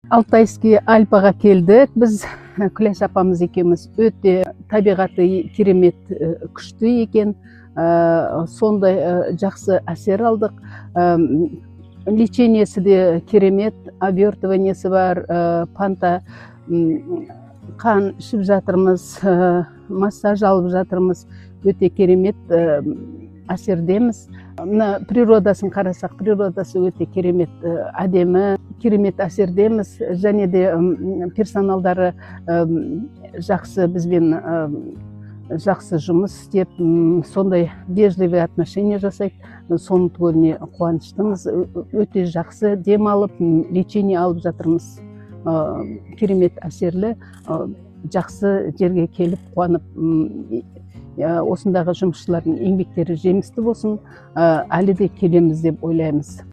Алтайский Альпаға келдік. Біз Күләш апамыз екеуміз өте табиғаты керемет күшті екен. Сондай жақсы әсер алдық. Лечениесі де керемет, обертываниесі бар, панта қан ішіп жатырмыз, массаж алып жатырмыз. Өте керемет әсердеміз. Природасын қарасақ, природасы өте керемет, әдемі, керемет әсердеміз. Және де персоналдары жақсы, бізбен жақсы жұмыс істеп, сондай вежливый отношение жасайды. Соның түгеліне қуаныштымыз. Өте жақсы дем алып, лечение алып жатырмыз. Керемет әсерлі, жақсы жерге келіп қуанып, осындағы жұмысшылардың еңбектері жемісті болсын, әлі де келеміз деп ойлаймыз.